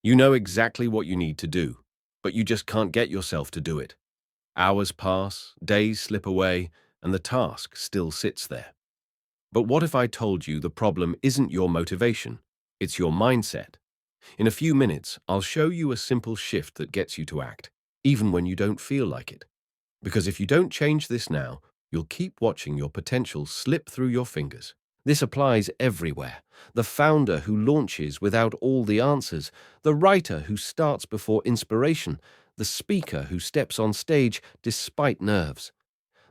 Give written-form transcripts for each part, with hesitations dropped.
You know exactly what you need to do, but you just can't get yourself to do it. Hours pass, days slip away, and the task still sits there. But what if I told you the problem isn't your motivation, it's your mindset? In a few minutes, I'll show you a simple shift that gets you to act, even when you don't feel like it. Because if you don't change this now, you'll keep watching your potential slip through your fingers. This applies everywhere. The founder who launches without all the answers, the writer who starts before inspiration, the speaker who steps on stage despite nerves.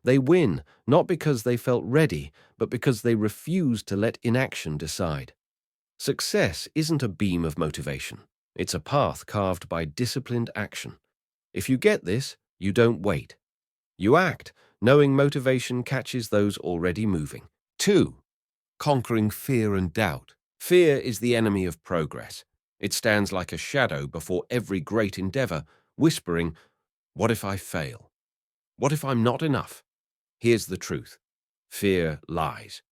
They win not because they felt ready, but because they refused to let inaction decide. Success isn't a beam of motivation. It's a path carved by disciplined action. If you get this, you don't wait. You act, knowing motivation catches those already moving. 2. Conquering fear and doubt. Fear is the enemy of progress. It stands like a shadow before every great endeavor, whispering, "What if I fail? What if I'm not enough?" Here's the truth. Fear lies.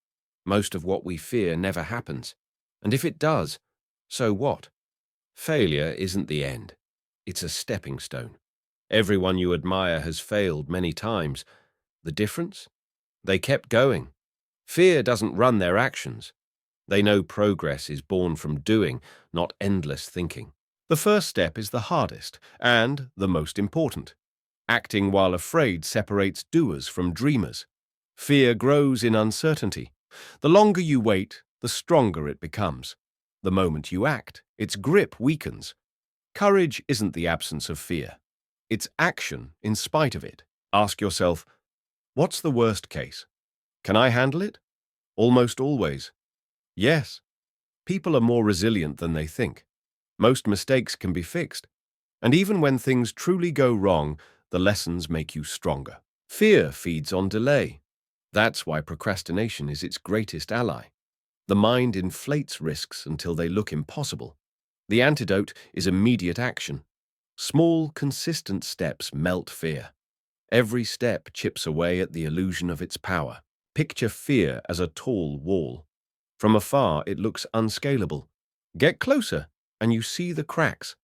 Most of what we fear never happens. And if it does, so what? Failure isn't the end. It's a stepping stone. Everyone you admire has failed many times. The difference? They kept going. Fear doesn't run their actions. They know progress is born from doing, not endless thinking. The first step is the hardest and the most important. Acting while afraid separates doers from dreamers. Fear grows in uncertainty. The longer you wait, the stronger it becomes. The moment you act, its grip weakens. Courage isn't the absence of fear. It's action in spite of it. Ask yourself, what's the worst case? Can I handle it? Almost always. Yes. People are more resilient than they think. Most mistakes can be fixed. And even when things truly go wrong, the lessons make you stronger. Fear feeds on delay. That's why procrastination is its greatest ally. The mind inflates risks until they look impossible. The antidote is immediate action. Small, consistent steps melt fear. Every step chips away at the illusion of its power. Picture fear as a tall wall. From afar, it looks unscalable. Get closer, and you see the cracks.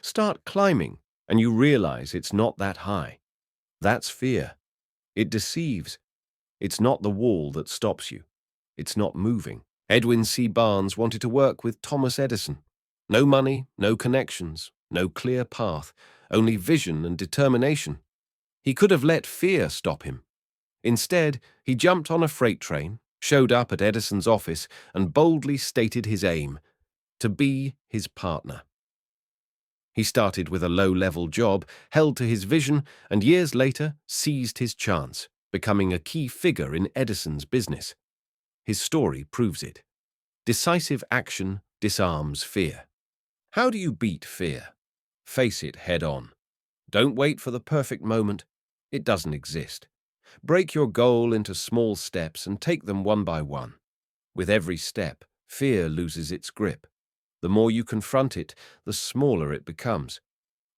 Start climbing, and you realize it's not that high. That's fear. It deceives. It's not the wall that stops you. It's not moving. Edwin C. Barnes wanted to work with Thomas Edison. No money, no connections, no clear path, only vision and determination. He could have let fear stop him. Instead, he jumped on a freight train, showed up at Edison's office, and boldly stated his aim: to be his partner. He started with a low-level job, held to his vision, and years later seized his chance, becoming a key figure in Edison's business. His story proves it. Decisive action disarms fear. How do you beat fear? Face it head-on. Don't wait for the perfect moment. It doesn't exist. Break your goal into small steps and take them one by one. With every step, fear loses its grip. The more you confront it, the smaller it becomes.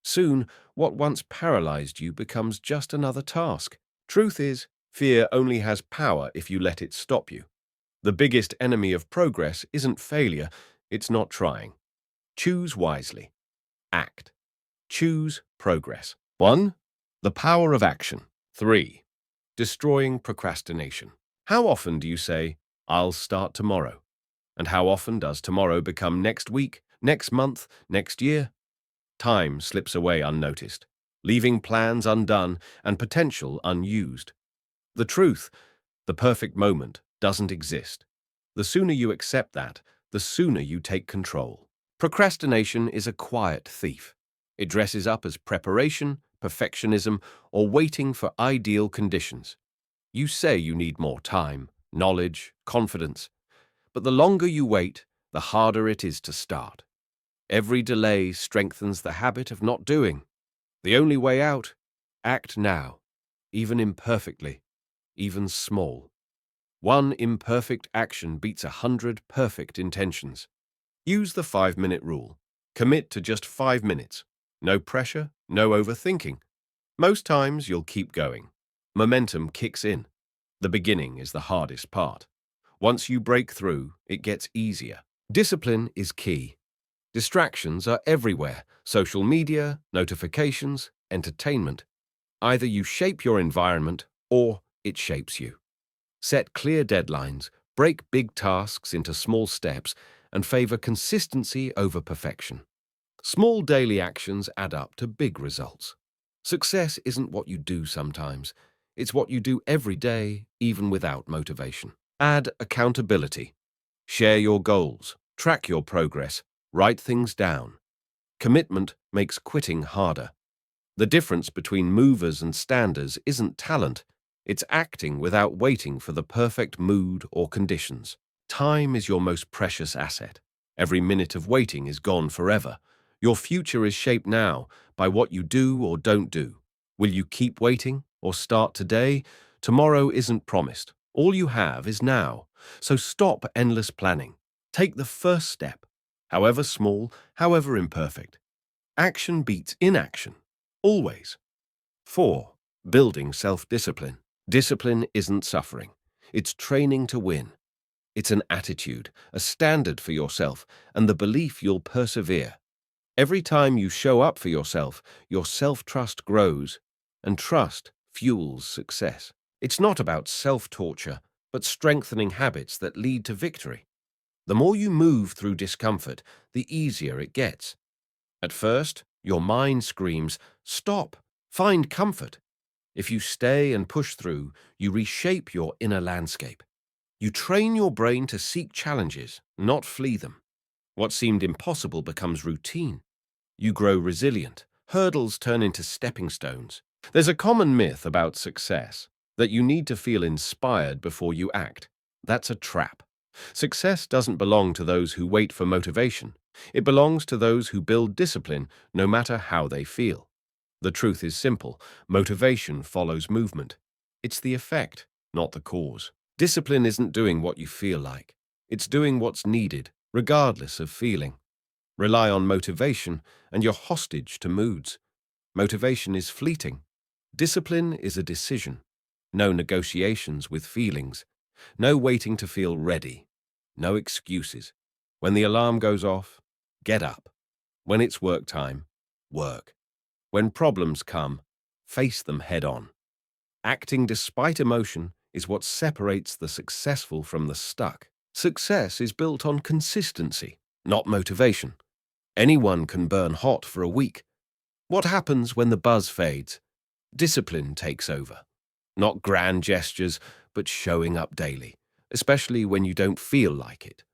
Soon, what once paralyzed you becomes just another task. Truth is, fear only has power if you let it stop you. The biggest enemy of progress isn't failure, it's not trying. Choose wisely. Act. Choose progress. 1. The power of action. 3. Destroying procrastination. How often do you say, "I'll start tomorrow"? And how often does tomorrow become next week, next month, next year? Time slips away unnoticed, leaving plans undone and potential unused. The truth, the perfect moment, doesn't exist. The sooner you accept that, the sooner you take control. Procrastination is a quiet thief. It dresses up as preparation, perfectionism, or waiting for ideal conditions. You say you need more time, knowledge, confidence, but the longer you wait, the harder it is to start. Every delay strengthens the habit of not doing. The only way out? Act now, even imperfectly, even small. One imperfect action beats 100 perfect intentions. Use the 5-minute rule. Commit to just 5 minutes. No pressure, no overthinking. Most times you'll keep going. Momentum kicks in. The beginning is the hardest part. Once you break through, it gets easier. Discipline is key. Distractions are everywhere: social media, notifications, entertainment. Either you shape your environment or it shapes you. Set clear deadlines, break big tasks into small steps, and favor consistency over perfection. Small daily actions add up to big results. Success isn't what you do sometimes. It's what you do every day, even without motivation. Add accountability. Share your goals, track your progress, write things down. Commitment makes quitting harder. The difference between movers and standers isn't talent, it's acting without waiting for the perfect mood or conditions. Time is your most precious asset. Every minute of waiting is gone forever. Your future is shaped now by what you do or don't do. Will you keep waiting or start today? Tomorrow isn't promised. All you have is now. So stop endless planning. Take the first step, however small, however imperfect. Action beats inaction. Always. 4. Building self-discipline. Discipline isn't suffering. It's training to win. It's an attitude, a standard for yourself, and the belief you'll persevere. Every time you show up for yourself, your self-trust grows, and trust fuels success. It's not about self-torture, but strengthening habits that lead to victory. The more you move through discomfort, the easier it gets. At first, your mind screams, "Stop! Find comfort." If you stay and push through, you reshape your inner landscape. You train your brain to seek challenges, not flee them. What seemed impossible becomes routine. You grow resilient. Hurdles turn into stepping stones. There's a common myth about success, that you need to feel inspired before you act. That's a trap. Success doesn't belong to those who wait for motivation. It belongs to those who build discipline no matter how they feel. The truth is simple. Motivation follows movement. It's the effect, not the cause. Discipline isn't doing what you feel like. It's doing what's needed, regardless of feeling. Rely on motivation, and you're hostage to moods. Motivation is fleeting. Discipline is a decision. No negotiations with feelings. No waiting to feel ready. No excuses. When the alarm goes off, get up. When it's work time, work. When problems come, face them head on. Acting despite emotion is what separates the successful from the stuck. Success is built on consistency, not motivation. Anyone can burn hot for a week. What happens when the buzz fades? Discipline takes over. Not grand gestures, but showing up daily, especially when you don't feel like it.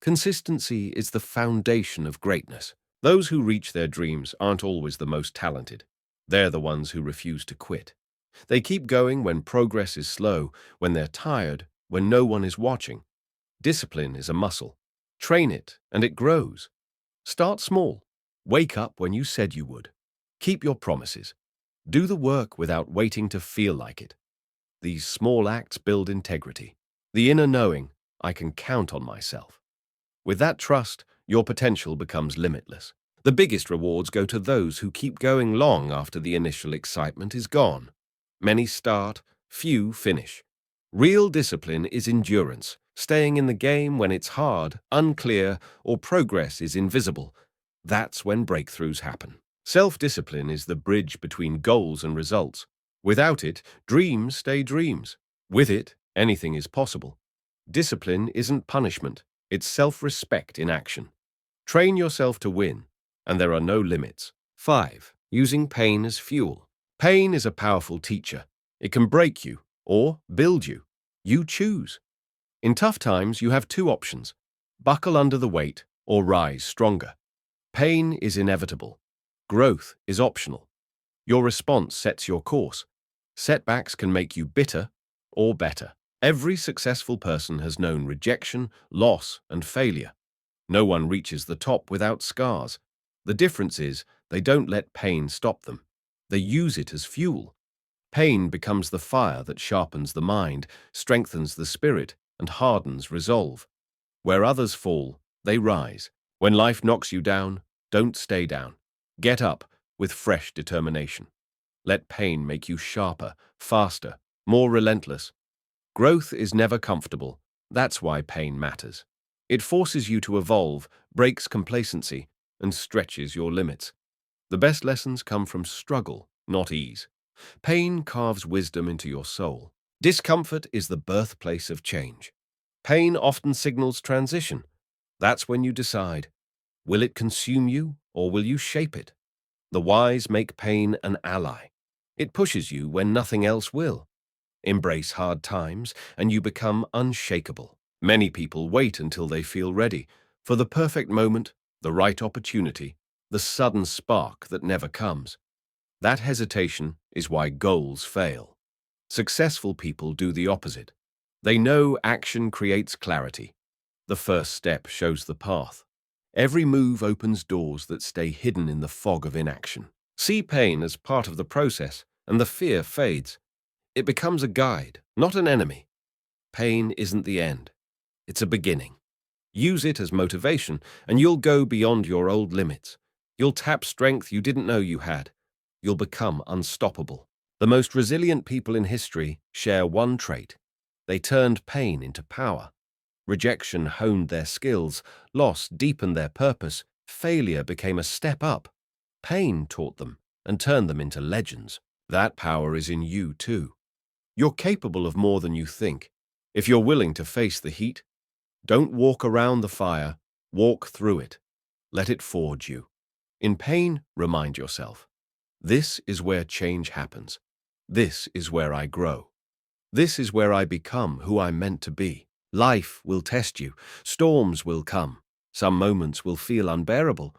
Consistency is the foundation of greatness. Those who reach their dreams aren't always the most talented. They're the ones who refuse to quit. They keep going when progress is slow, when they're tired, when no one is watching. Discipline is a muscle. Train it, and it grows. Start small. Wake up when you said you would. Keep your promises. Do the work without waiting to feel like it. These small acts build integrity. The inner knowing, I can count on myself. With that trust, your potential becomes limitless. The biggest rewards go to those who keep going long after the initial excitement is gone. Many start, few finish. Real discipline is endurance, staying in the game when it's hard, unclear, or progress is invisible. That's when breakthroughs happen. Self-discipline is the bridge between goals and results. Without it, dreams stay dreams. With it, anything is possible. Discipline isn't punishment. It's self-respect in action. Train yourself to win, and there are no limits. 5. Using pain as fuel. Pain is a powerful teacher. It can break you or build you. You choose. In tough times, you have two options: buckle under the weight or rise stronger. Pain is inevitable. Growth is optional. Your response sets your course. Setbacks can make you bitter or better. Every successful person has known rejection, loss, and failure. No one reaches the top without scars. The difference is they don't let pain stop them. They use it as fuel. Pain becomes the fire that sharpens the mind, strengthens the spirit, and hardens resolve. Where others fall, they rise. When life knocks you down, don't stay down. Get up with fresh determination. Let pain make you sharper, faster, more relentless. Growth is never comfortable. That's why pain matters. It forces you to evolve, breaks complacency, and stretches your limits. The best lessons come from struggle, not ease. Pain carves wisdom into your soul. Discomfort is the birthplace of change. Pain often signals transition. That's when you decide, will it consume you or will you shape it? The wise make pain an ally. It pushes you when nothing else will. Embrace hard times and you become unshakable. Many people wait until they feel ready for the perfect moment, the right opportunity, the sudden spark that never comes. That hesitation is why goals fail. Successful people do the opposite. They know action creates clarity. The first step shows the path. Every move opens doors that stay hidden in the fog of inaction. See pain as part of the process, and the fear fades. It becomes a guide, not an enemy. Pain isn't the end. It's a beginning. Use it as motivation, and you'll go beyond your old limits. You'll tap strength you didn't know you had. You'll become unstoppable. The most resilient people in history share one trait. They turned pain into power. Rejection honed their skills, loss deepened their purpose, failure became a step up. Pain taught them and turned them into legends. That power is in you too. You're capable of more than you think. If you're willing to face the heat, don't walk around the fire, walk through it. Let it forge you. In pain, remind yourself, this is where change happens. This is where I grow. This is where I become who I'm meant to be. Life will test you. Storms will come. Some moments will feel unbearable.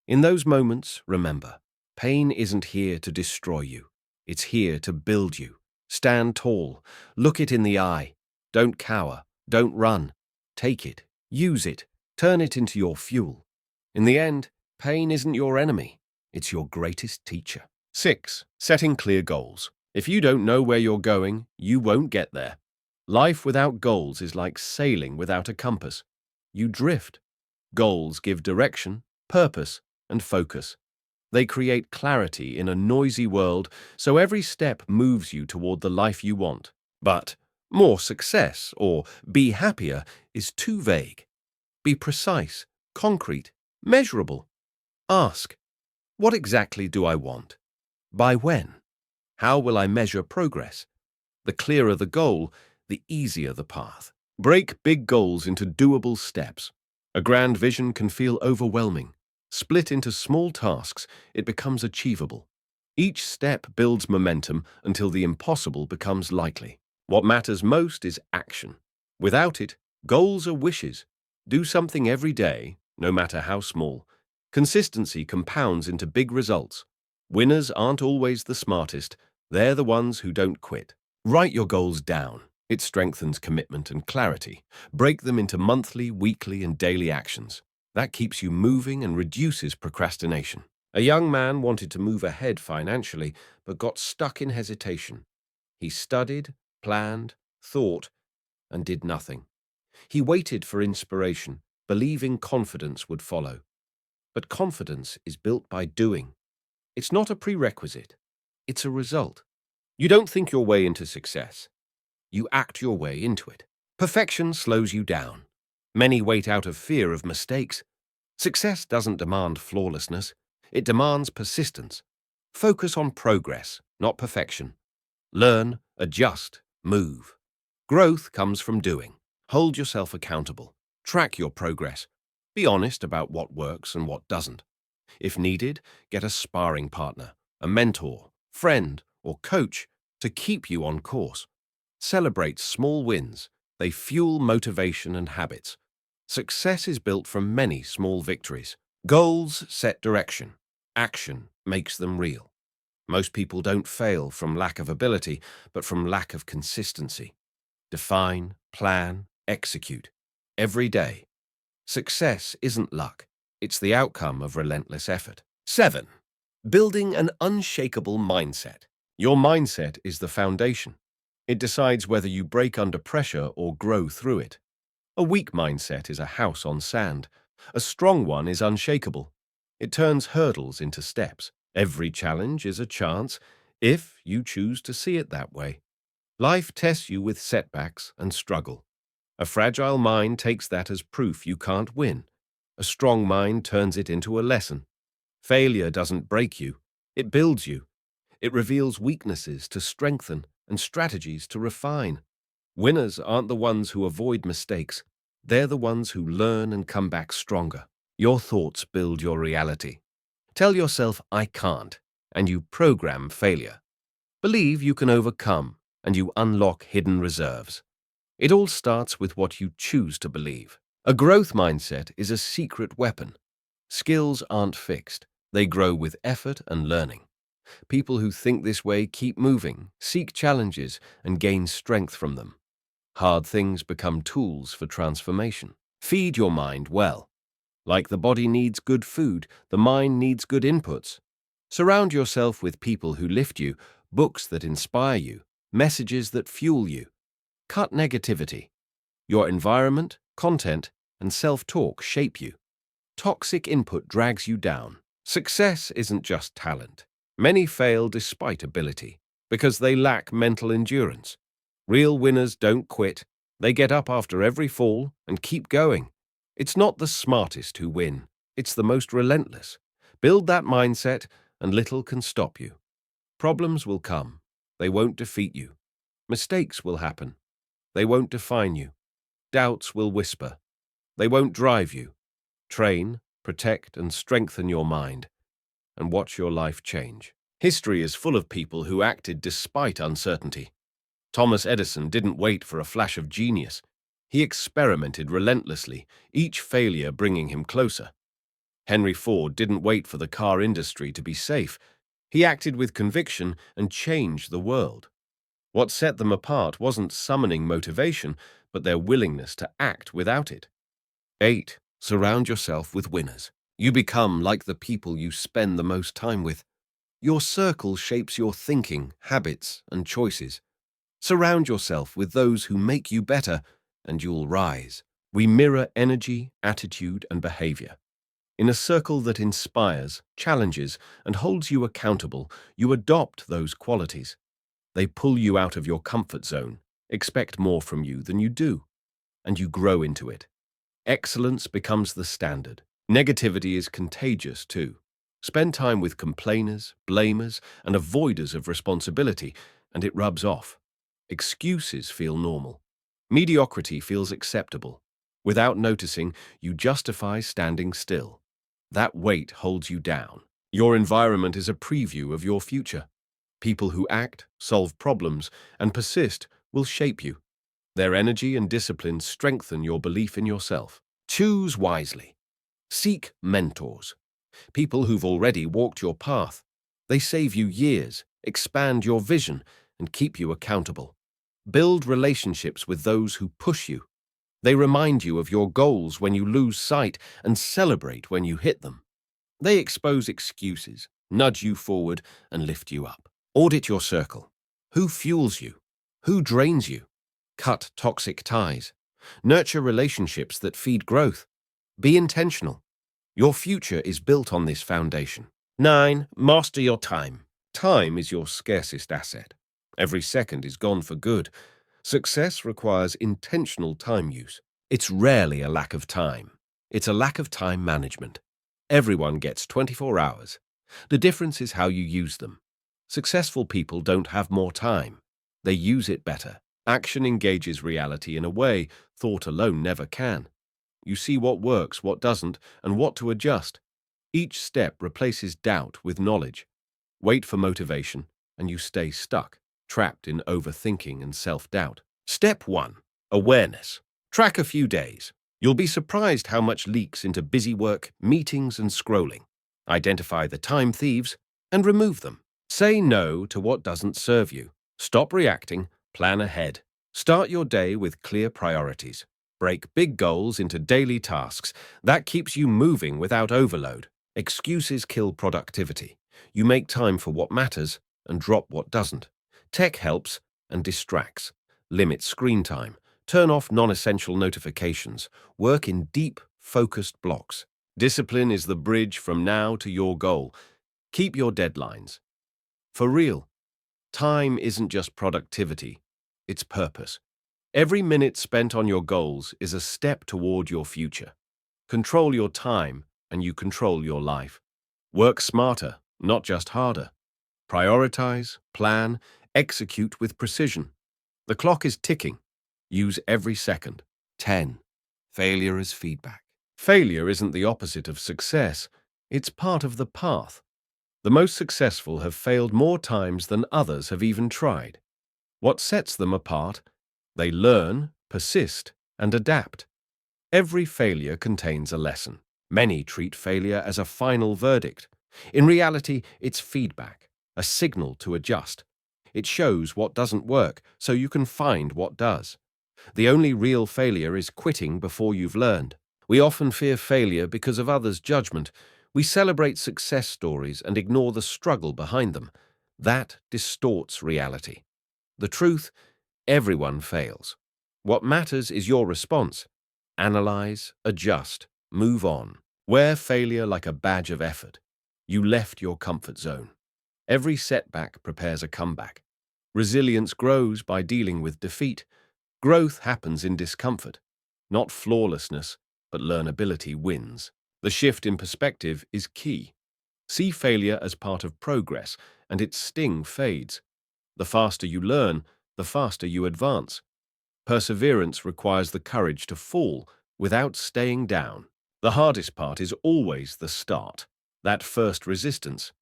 In those moments, remember, pain isn't here to destroy you. It's here to build you. Stand tall. Look it in the eye. Don't cower. Don't run. Take it. Use it. Turn it into your fuel. In the end, pain isn't your enemy. It's your greatest teacher. 6. Setting clear goals. If you don't know where you're going, you won't get there. Life without goals is like sailing without a compass. You drift. Goals give direction, purpose, and focus. They create clarity in a noisy world, so every step moves you toward the life you want. But more success or be happier is too vague. Be precise, concrete, measurable. Ask, what exactly do I want? By when? How will I measure progress? The clearer the goal, the easier the path. Break big goals into doable steps. A grand vision can feel overwhelming. Split into small tasks, it becomes achievable. Each step builds momentum until the impossible becomes likely. What matters most is action. Without it, goals are wishes. Do something every day, no matter how small. Consistency compounds into big results. Winners aren't always the smartest. They're the ones who don't quit. Write your goals down. It strengthens commitment and clarity. Break them into monthly, weekly, and daily actions. That keeps you moving and reduces procrastination. A young man wanted to move ahead financially, but got stuck in hesitation. He studied, planned, thought, and did nothing. He waited for inspiration, believing confidence would follow. But confidence is built by doing. It's not a prerequisite. It's a result. You don't think your way into success. You act your way into it. Perfection slows you down. Many wait out of fear of mistakes. Success doesn't demand flawlessness. It demands persistence. Focus on progress, not perfection. Learn, adjust, move. Growth comes from doing. Hold yourself accountable. Track your progress. Be honest about what works and what doesn't. If needed, get a sparring partner, a mentor, friend, or coach to keep you on course. Celebrate small wins. They fuel motivation and habits. Success is built from many small victories. Goals set direction. Action makes them real. Most people don't fail from lack of ability, but from lack of consistency. Define, plan, execute. Every day. Success isn't luck. It's the outcome of relentless effort. 7. Building an unshakable mindset. Your mindset is the foundation. It decides whether you break under pressure or grow through it. A weak mindset is a house on sand. A strong one is unshakable. It turns hurdles into steps. Every challenge is a chance, if you choose to see it that way. Life tests you with setbacks and struggle. A fragile mind takes that as proof you can't win. A strong mind turns it into a lesson. Failure doesn't break you, it builds you. It reveals weaknesses to strengthen and strategies to refine. Winners aren't the ones who avoid mistakes. They're the ones who learn and come back stronger. Your thoughts build your reality. Tell yourself, I can't, and you program failure. Believe you can overcome, and you unlock hidden reserves. It all starts with what you choose to believe. A growth mindset is a secret weapon. Skills aren't fixed. They grow with effort and learning. People who think this way keep moving, seek challenges, and gain strength from them. Hard things become tools for transformation. Feed your mind well. Like the body needs good food, the mind needs good inputs. Surround yourself with people who lift you, books that inspire you, messages that fuel you. Cut negativity. Your environment, content, and self-talk shape you. Toxic input drags you down. Success isn't just talent. Many fail despite ability, because they lack mental endurance. Real winners don't quit. They get up after every fall and keep going. It's not the smartest who win. It's the most relentless. Build that mindset, and little can stop you. Problems will come. They won't defeat you. Mistakes will happen. They won't define you. Doubts will whisper. They won't drive you. Train, protect, and strengthen your mind, and watch your life change. History is full of people who acted despite uncertainty. Thomas Edison didn't wait for a flash of genius. He experimented relentlessly, each failure bringing him closer. Henry Ford didn't wait for the car industry to be safe. He acted with conviction and changed the world. What set them apart wasn't summoning motivation, but their willingness to act without it. 8. Surround yourself with winners. You become like the people you spend the most time with. Your circle shapes your thinking, habits, and choices. Surround yourself with those who make you better, and you'll rise. We mirror energy, attitude, and behavior. In a circle that inspires, challenges, and holds you accountable, you adopt those qualities. They pull you out of your comfort zone, expect more from you than you do, and you grow into it. Excellence becomes the standard. Negativity is contagious too. Spend time with complainers, blamers, and avoiders of responsibility, and it rubs off. Excuses feel normal. Mediocrity feels acceptable. Without noticing, you justify standing still. That weight holds you down. Your environment is a preview of your future. People who act, solve problems, and persist will shape you. Their energy and discipline strengthen your belief in yourself. Choose wisely. Seek mentors. People who've already walked your path. They save you years, expand your vision, and keep you accountable. Build relationships with those who push you. They remind you of your goals when you lose sight and celebrate when you hit them. They expose excuses, nudge you forward, and lift you up. Audit your circle. Who fuels you? Who drains you? Cut toxic ties. Nurture relationships that feed growth. Be intentional. Your future is built on this foundation. 9. Master your time. Time is your scarcest asset. Every second is gone for good. Success requires intentional time use. It's rarely a lack of time. It's a lack of time management. Everyone gets 24 hours. The difference is how you use them. Successful people don't have more time. They use it better. Action engages reality in a way thought alone never can. You see what works, what doesn't, and what to adjust. Each step replaces doubt with knowledge. Wait for motivation, and you stay stuck, trapped in overthinking and self-doubt. Step 1. Awareness. Track a few days. You'll be surprised how much leaks into busy work, meetings, and scrolling. Identify the time thieves and remove them. Say no to what doesn't serve you. Stop reacting. Plan ahead. Start your day with clear priorities. Break big goals into daily tasks. That keeps you moving without overload. Excuses kill productivity. You make time for what matters and drop what doesn't. Tech helps and distracts. Limit screen time. Turn off non-essential notifications. Work in deep, focused blocks. Discipline is the bridge from now to your goal. Keep your deadlines. For real, time isn't just productivity, it's purpose. Every minute spent on your goals is a step toward your future. Control your time, and you control your life. Work smarter, not just harder. Prioritize, plan, execute with precision. The clock is ticking. Use every second. 10. Failure as feedback. Failure isn't the opposite of success. It's part of the path. The most successful have failed more times than others have even tried. What sets them apart? They learn, persist, and adapt. Every failure contains a lesson. Many treat failure as a final verdict. In reality, it's feedback, a signal to adjust. It shows what doesn't work, so you can find what does. The only real failure is quitting before you've learned. We often fear failure because of others' judgment. We celebrate success stories and ignore the struggle behind them. That distorts reality. The truth, everyone fails. What matters is your response. Analyze, adjust, move on. Wear failure like a badge of effort. You left your comfort zone. Every setback prepares a comeback. Resilience grows by dealing with defeat. Growth happens in discomfort. Not flawlessness, but learnability wins. The shift in perspective is key. See failure as part of progress, and its sting fades. The faster you learn, the faster you advance. Perseverance requires the courage to fall without staying down. The hardest part is always the start, that first resistance.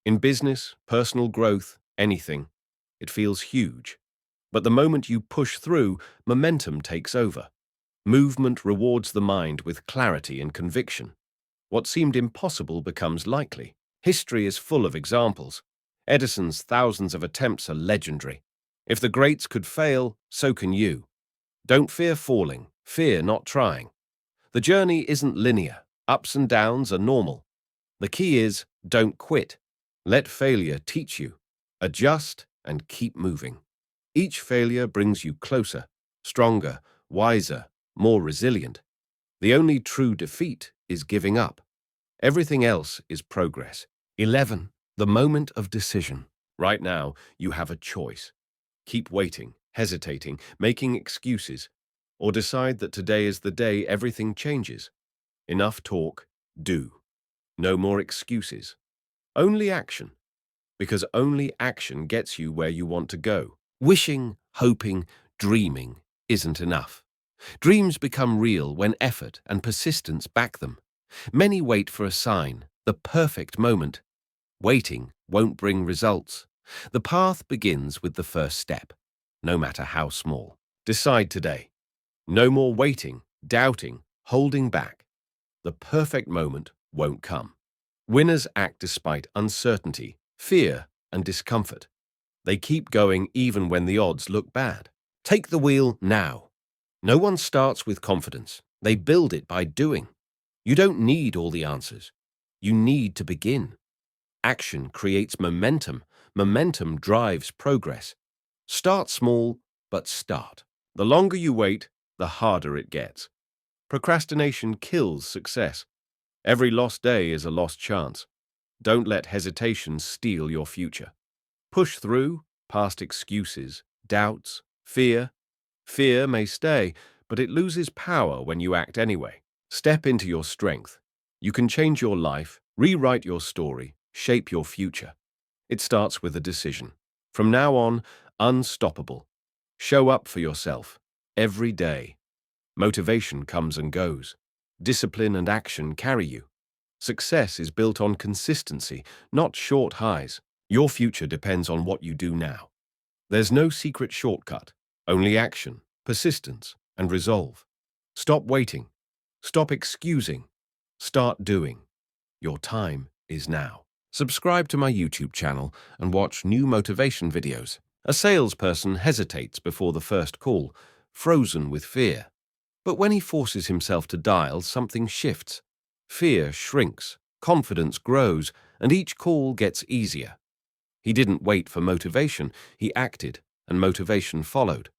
In business, personal growth, anything, it feels huge. But the moment you push through, momentum takes over. Movement rewards the mind with clarity and conviction. What seemed impossible becomes likely. History is full of examples. Edison's thousands of attempts are legendary. If the greats could fail, so can you. Don't fear falling, fear not trying. The journey isn't linear. Ups and downs are normal. The key is, don't quit. Let failure teach you. Adjust and keep moving. Each failure brings you closer, stronger, wiser, more resilient. The only true defeat is giving up. Everything else is progress. 11. The moment of decision. Right now, you have a choice. Keep waiting, hesitating, making excuses, or decide that today is the day everything changes. Enough talk, do. No more excuses. Only action. Because only action gets you where you want to go. Wishing, hoping, dreaming isn't enough. Dreams become real when effort and persistence back them. Many wait for a sign, the perfect moment. Waiting won't bring results. The path begins with the first step, no matter how small. Decide today. No more waiting, doubting, holding back. The perfect moment won't come. Winners act despite uncertainty, fear, and discomfort. They keep going even when the odds look bad. Take the wheel now. No one starts with confidence. They build it by doing. You don't need all the answers. You need to begin. Action creates momentum. Momentum drives progress. Start small, but start. The longer you wait, the harder it gets. Procrastination kills success. Every lost day is a lost chance. Don't let hesitation steal your future. Push through, past excuses, doubts, fear. Fear may stay, but it loses power when you act anyway. Step into your strength. You can change your life, rewrite your story, shape your future. It starts with a decision. From now on, unstoppable. Show up for yourself, every day. Motivation comes and goes. Discipline and action carry you. Success is built on consistency, not short highs. Your future depends on what you do now. There's no secret shortcut, only action, persistence, and resolve. Stop waiting. Stop excusing. Start doing. Your time is now. Subscribe to my YouTube channel and watch new motivation videos. A salesperson hesitates before the first call, frozen with fear. But when he forces himself to dial, something shifts. Fear shrinks, confidence grows, and each call gets easier. He didn't wait for motivation, he acted, and motivation followed.